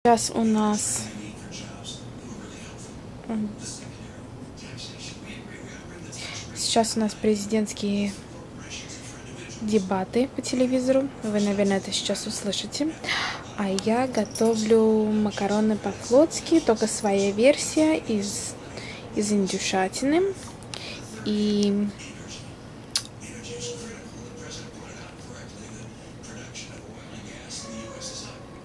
Сейчас у нас президентские дебаты по телевизору. Вы, наверное, это сейчас услышите. А я готовлю макароны по-флотски, только своя версия из индюшатины. И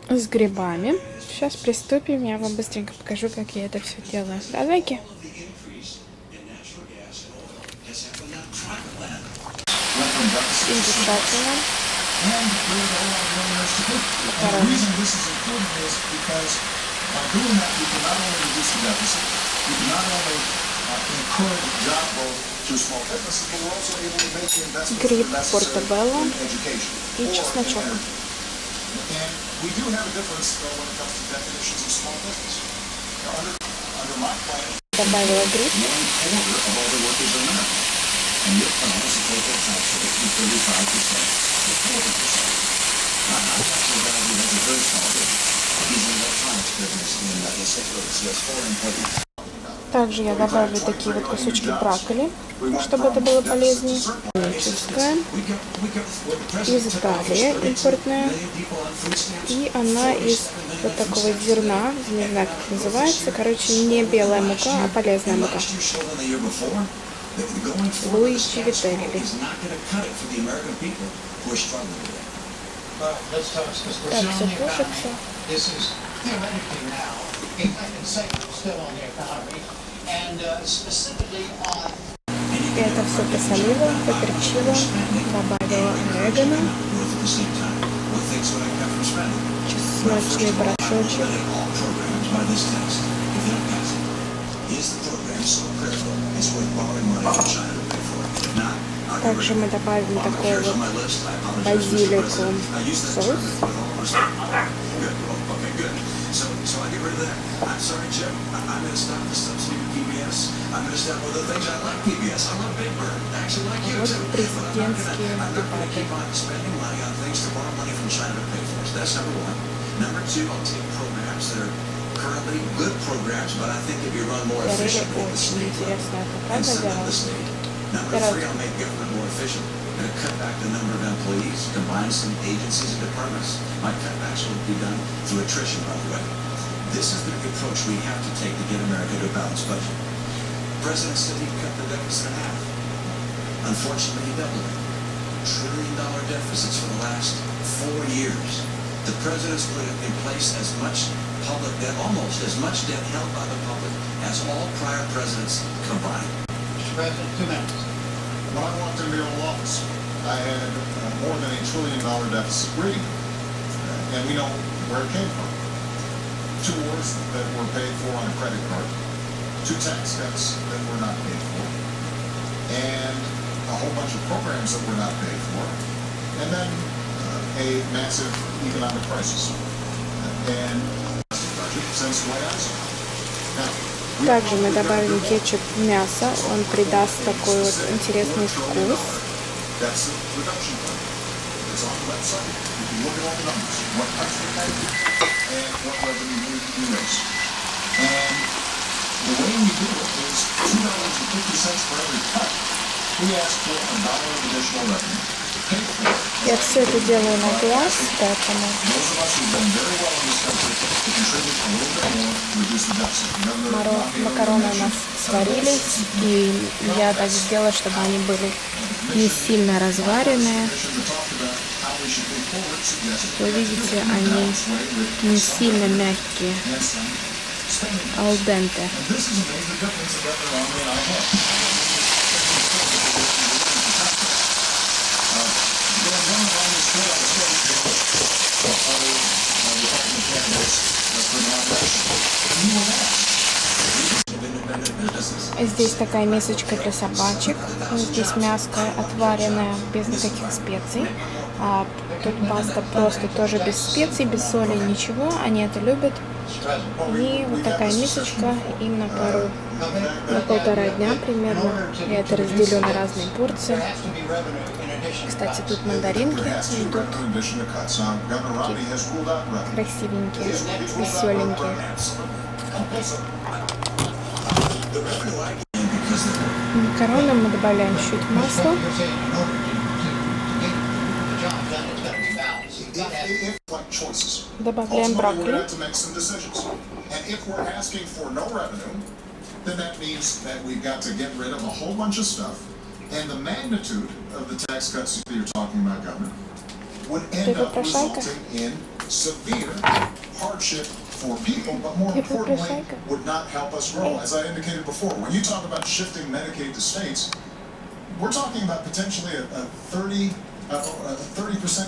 с грибами. Сейчас приступим. Я вам быстренько покажу, как я это все делаю. Давайте. Индюшатина. Макароны. Гриб портобелла и чесночок. Добавила гриб. Также я добавлю такие вот кусочки брокколи, чтобы это было полезнее. Чешская, из Италии импортная, и она из вот такого зерна, не знаю, как называется, короче, не белая мука, а полезная мука. Луичи Вителли. Так, все тушится. Я это все посолила, поперчила, добавила орегано, чесночный порошочек. Также мы добавим такой вот базилику соус. Вот президентские дебаты. Очень интересно, это правда делать? And cut back the number of employees, combine some agencies and departments. My cutbacks will be done through attrition, by the way. This is the approach we have to take to get America to a balanced budget. The president said he'd cut the deficit in half. Unfortunately, he doubled it. $1 trillion deficits for the last 4 years. The president's put in place as much public debt, almost as much debt held by the public as all prior presidents combined. Mr. President, 2 minutes. When I walked into the Oval Office, I had more than $1 trillion deficit reading, and we know where it came from. 2 wars that were paid for on a credit card, 2 tax cuts that were not paid for, and a whole bunch of programs that were not paid for, and then a massive economic crisis. And since the White House. Now, также мы добавим кетчуп в мясо, он придаст такой вот интересный вкус. Я все это делаю на глаз, поэтому макароны у нас сварились, и я так сделала, чтобы они были не сильно разваренные. Вы видите, они не сильно мягкие, al dente. Здесь такая мисочка для собачек. Здесь мяско отваренное без никаких специй. А тут паста просто тоже без специй, без соли, ничего. Они это любят. И вот такая мисочка им на пару, на полтора дня примерно. Я это разделю на разные порции. Кстати, тут мандаринки идут. Такие красивенькие, веселенькие. Макароны мы добавляем чуть масла. Добавляем брокколи. Попрошайка. For people, but more importantly, would not help us grow. As I indicated before, when you talk about shifting Medicaid to states, we're talking about potentially a 30%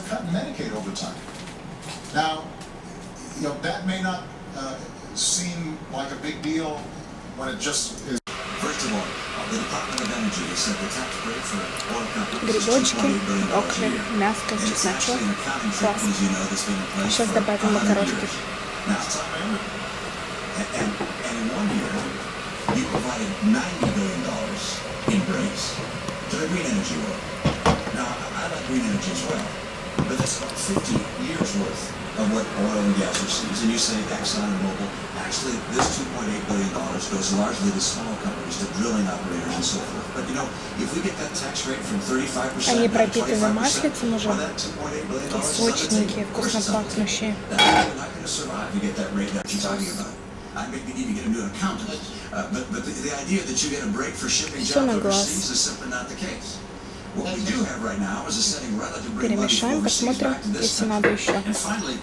cut in Medicaid over time. Now, you know, that may not seem like a big deal when it just is. First of all, the Department of Energy has said the tax rate for oil companies is Грибочки, брокколи, мяско, чесночок, глаз. Сейчас добавим макарошки. Now, and in 1 year, you provided $90 billion in breaks to the green energy world. Now, I like green energy as well, but that's about 50 years worth of what oil and gas receives. And you say Exxon and Mobil, actually, this $2.8 billion goes largely to small companies, to drilling operators and so forth. But you know, if we get that tax rate from 35% Они to пропитаны 25%, маслицем уже, well, that $2.8 billion сочненькие, вкусно пахнущие. survive to get that rate that you're talking about. I maybe need to get into an accountant, but the idea that you get a break for shipping jobs overseas is simply not the case. What we do have right now is a setting relative bring money from Перемешаем, overseas посмотрим, back to this если надо еще. country. And finally,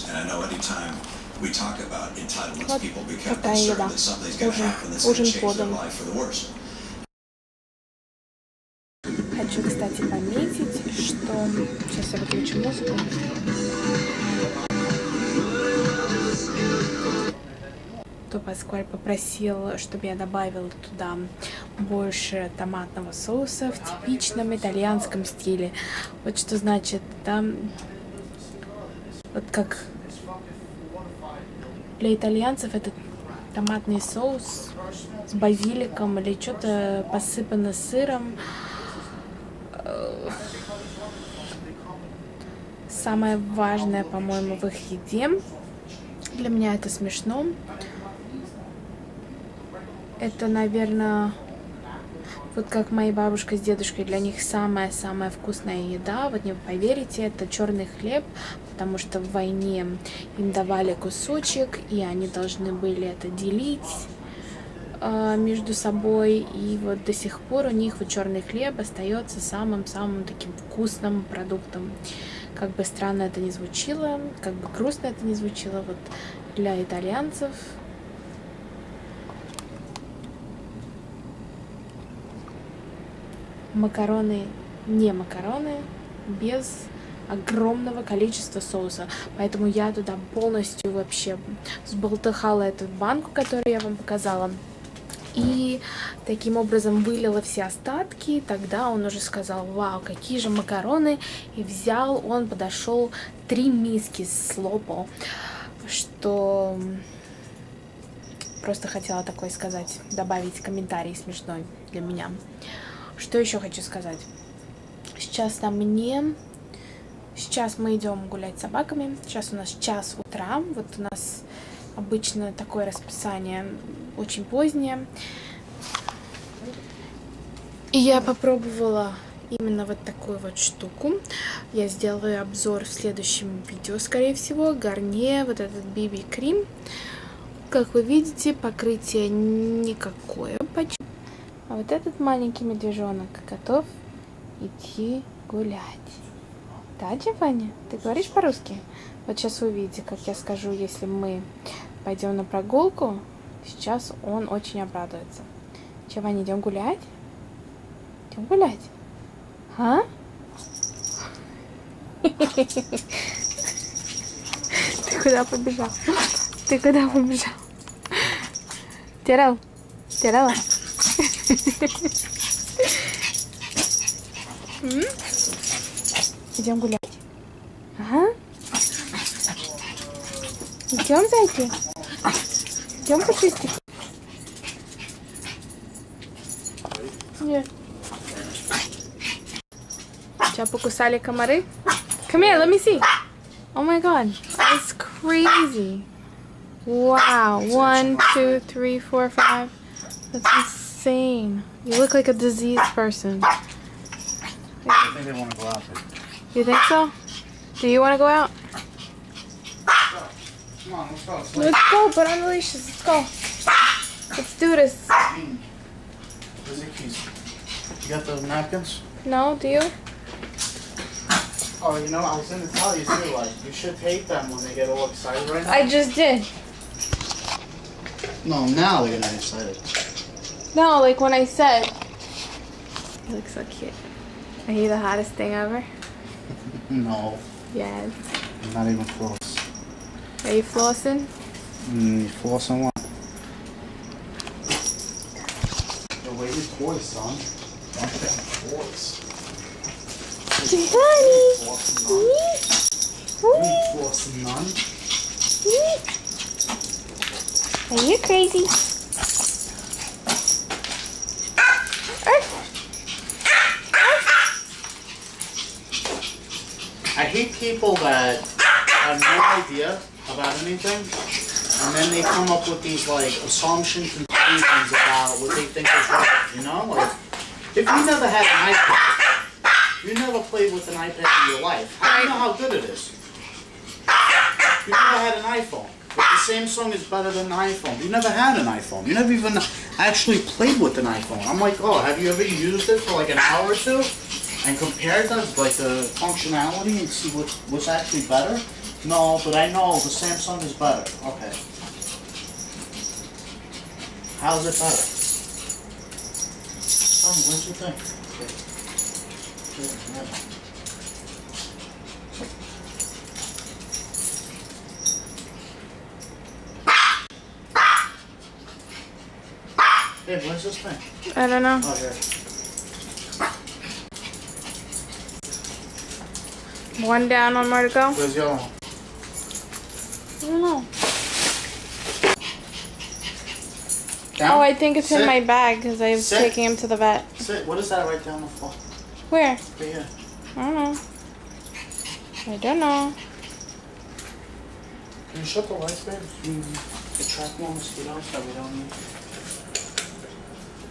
and I know anytime we talk about entitlements, people become concerned that something's going to happen that's going to change their life for the worse. Хочу, кстати, пометить, что... Сейчас я выключу музыку. То Паскуаль попросил, чтобы я добавила туда больше томатного соуса в типичном итальянском стиле. Вот что значит, да, вот как для итальянцев этот томатный соус с базиликом или что-то посыпано сыром. Самое важное, по-моему, в их еде. Для меня это смешно. Это, наверное, вот как моя бабушка с дедушкой, для них самая-самая вкусная еда. Вот не поверите, это черный хлеб, потому что в войне им давали кусочек, и они должны были это делить между собой. И вот до сих пор у них вот черный хлеб остается самым-самым таким вкусным продуктом. Как бы странно это ни звучало, как бы грустно это ни звучало, вот для итальянцев макароны не макароны без огромного количества соуса. Поэтому я туда полностью вообще сболтыхала эту банку, которую я вам показала. И таким образом вылила все остатки. Тогда он уже сказал: вау, какие же макароны. И взял, он подошел 3 миски слопал. Что просто хотела такое сказать, добавить комментарий смешной для меня. Что еще хочу сказать? Сейчас мы идем гулять с собаками. Сейчас у нас час утра. Вот у нас обычно такое расписание очень позднее. И я попробовала именно вот такую вот штуку. Я сделаю обзор в следующем видео, скорее всего. Гарнье, вот этот BB-крем. Как вы видите, покрытие никакое почти. А вот этот маленький медвежонок готов идти гулять. Да, Джованни? Ты говоришь по-русски? Вот сейчас вы увидите, как я скажу, если мы пойдем на прогулку. Сейчас он очень обрадуется. Джованни, идем гулять? Идем гулять? А? Ты куда побежал? Ты куда побежал? Терял? Теряла? Идем гулять. Ага. Идем, зайки? Идем почистить? Нет. Тебя покусали комары? Come here, let me see. Oh my god, that's crazy. Wow, 1, 2, 3, 4, 5. That's insane. You look like a diseased person. I think they want to go out there. You think so? Do you want to go out? Come on, let's go. Let's go, put on the leashes. Let's go. Let's do this. Where's the keys? You got those napkins? No, do you? Oh, you know, I was going to tell you too, like, you should hate them when they get all excited right now. I just did. No, now they're getting excited. No, like when I said. You look so cute. Are you the hottest thing ever? No, Yes. I'm not even close. Are you flossing? You flossing what? The way you toys, son. Don't get toys. Giovanni! You ain't flossing none. Are you crazy? I hate people that have no idea about anything, and then they come up with these like assumption conclusions about what they think is right. You know, like if you never had an iPad, you never played with an iPad in your life. How do you know how good it is? You never had an iPhone. But the Samsung is better than an iPhone. You never had an iPhone. You never even actually played with an iPhone. I'm like, oh, have you ever used it for like an hour or two? And compared to like the functionality and see what's actually better? No, but I know the Samsung is better. Okay. How's it better? What do you think? Hey, where's this thing? I don't know. Oh, here. One down, one more to go. Where's the other one? I don't know. Down? Oh, I think it's in Sit. my bag because I was Sit. taking him to the vet. Sit. What is that right down the floor? Where? Right here. I don't know. I don't know. Can you shut the lights, babe? Attract more mosquitoes that we don't need.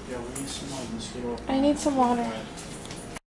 Yeah, we need some more mosquito. I need some water. Alright.